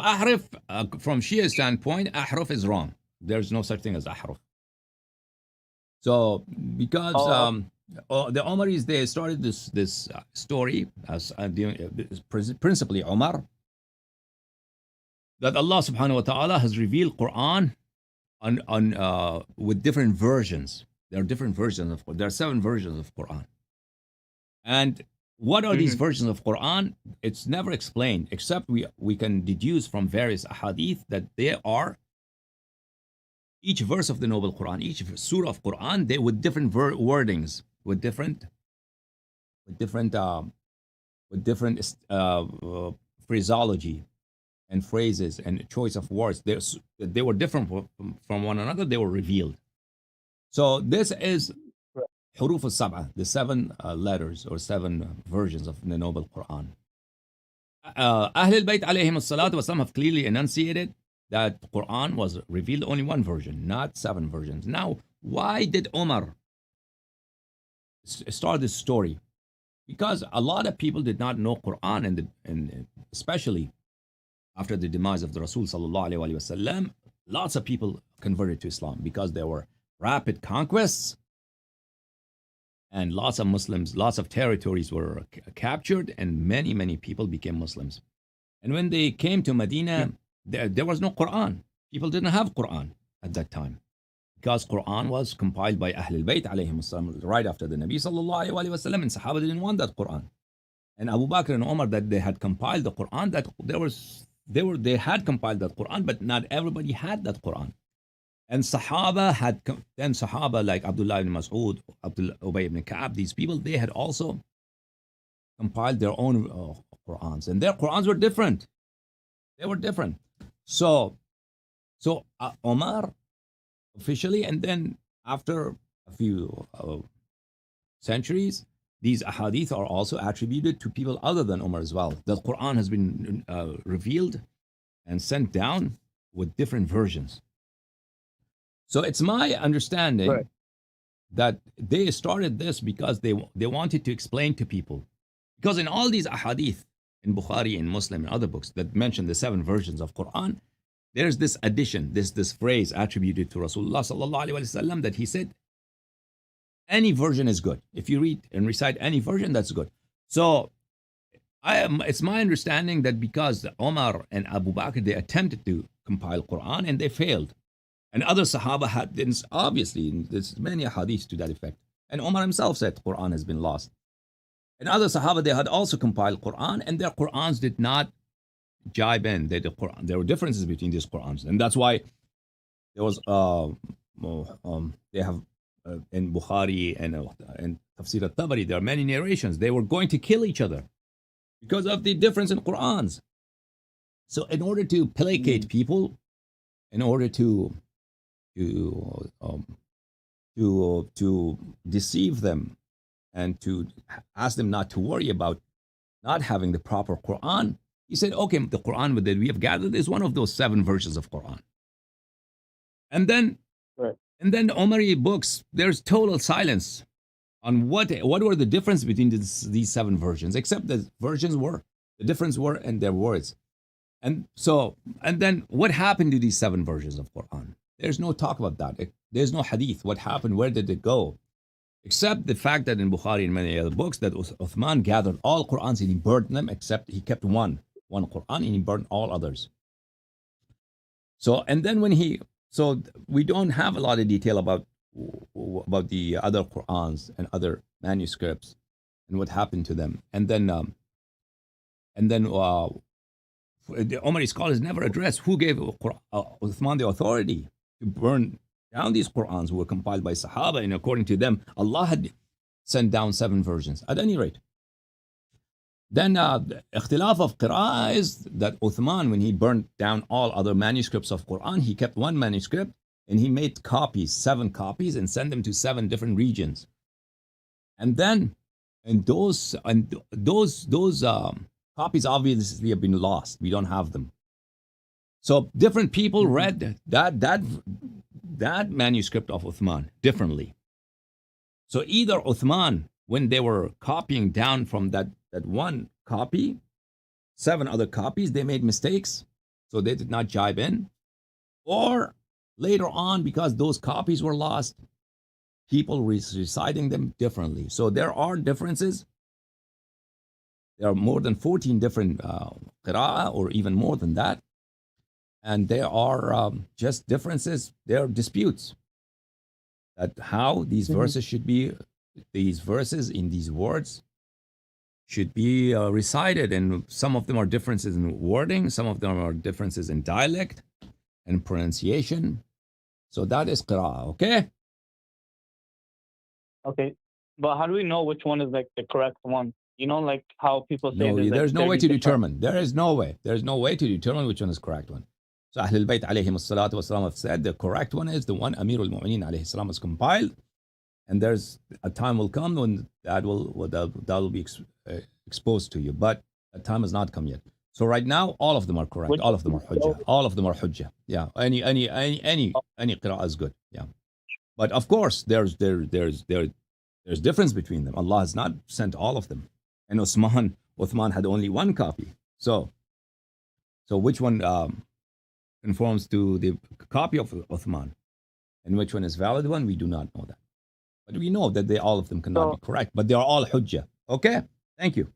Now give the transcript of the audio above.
Ahruf, from Shia standpoint, Ahruf is wrong. There's no such thing as Ahruf. So because Oh, the Omaris, they started this story as principally Omar, that Allah subhanahu wa ta'ala has revealed Quran on with different versions. There are different versions of there are 7 versions of Quran. And what are these mhm. versions of Quran? It's never explained, except we can deduce from various ahadith that they are each verse of the Noble Quran, each surah of Quran, they with different wordings, with different with different phraseology and phrases and choice of words. They were different from one another. They were revealed. So this is Right. Huruf al-Sab'ah, the 7 letters or 7 versions of the Noble Quran. Ahl al-Bayt alayhim as-salatu wasalam have clearly enunciated that Quran was revealed only one version, not 7 versions. Now, why did Umar start this story? Because a lot of people did not know Quran, and especially after the demise of the Rasul sallallahu alaihi wasallam, lots of people converted to Islam because there were rapid conquests and lots of Muslims, lots of territories were captured, and many people became Muslims. And when they came to Medina, there was no Quran. People didn't have Quran at that time because Quran was compiled by Ahlul Bayt alayhim salam right after the Nabi sallallahu alaihi wasallam, and Sahaba didn't want that Quran. And Abu Bakr and Umar, that they had compiled the Quran, that they had compiled that Quran, but not everybody had that Quran. And Sahaba had then Sahaba like Abdullah ibn Mas'ud, Abdullah Ubay ibn Ka'ab, these people, they had also compiled their own Qurans, and their Qurans were different. They were different. So Omar officially, and then after a few centuries, these ahadith are also attributed to people other than Umar as well. The Quran has been revealed and sent down with different versions. So it's my understanding Right. that they started this because they wanted to explain to people. Because in all these ahadith, in Bukhari, in Muslim, and other books that mention the 7 versions of Quran, there's this addition, this phrase attributed to Rasulullah sallallahu alaihi wasallam that he said, any version is good. If you read and recite any version, that's good. So it's my understanding that because Omar and Abu Bakr, they attempted to compile Quran and they failed. And other Sahaba had, obviously, there's many hadiths to that effect. And Umar himself said Quran has been lost. And other Sahaba, they had also compiled Quran, and their Qurans did not jibe in. There were differences between these Qurans. And that's why there was, they have in Bukhari and Tafsir al-Tabari, there are many narrations. They were going to kill each other because of the difference in Qurans. So in order to placate people, in order to deceive them and to ask them not to worry about not having the proper Quran, he said, okay, the Quran that we have gathered is one of those 7 versions of Quran. And then Right. the Omari books, there's total silence on what were the difference between these 7 versions, except the difference were in their words. And then what happened to these 7 versions of Quran? There's no talk about that. There's no hadith. What happened? Where did it go? Except the fact that in Bukhari and many other books that Uthman gathered all Qurans and he burned them, except he kept one Quran and he burned all others. So and then we don't have a lot of detail about the other Qurans and other manuscripts and what happened to them. And then the Omari scholars never address who gave Uthman the authority to burn down these Qurans who were compiled by Sahaba, and according to them, Allah had sent down 7 versions. At any rate, then the ikhtilaf of Qira'ah is that Uthman, when he burned down all other manuscripts of Quran, he kept one manuscript and he made copies, 7 copies, and sent them to 7 different regions. And then, those copies obviously have been lost. We don't have them. So different people read that manuscript of Uthman differently. So either Uthman, when they were copying down from that one copy, 7 other copies, they made mistakes, so they did not jibe in, or later on, because those copies were lost, people reciting them differently. So there are differences. There are more than 14 different qira'ah, or even more than that. And there are just differences. There are disputes that how these verses should be, these verses in these words should be recited. And some of them are differences in wording, some of them are differences in dialect and pronunciation. So that is qira'ah, okay? Okay. But how do we know which one is like the correct one? You know, like how people say No, there's like there's no way 30 to different. determine. There is no way. There's no way to determine which one is the correct one. So Ahlul Bayt alayhim as-salatu was-salam have said the correct one is the one Amir al-Mu'mineen alayhi salam has compiled. And there's a time will come when that will be exposed to you. But that time has not come yet. So right now, all of them are correct. Which All of them are hujjah. All of them are hujjah. Yeah. Any qira'ah is good. Yeah. But of course, there's difference between them. Allah has not sent all of them. And Uthman had only one copy. So which one conforms to the copy of Uthman, and which one is valid one? We do not know that. But we know that all of them cannot So be correct. But they are all hujjah. Okay? Thank you.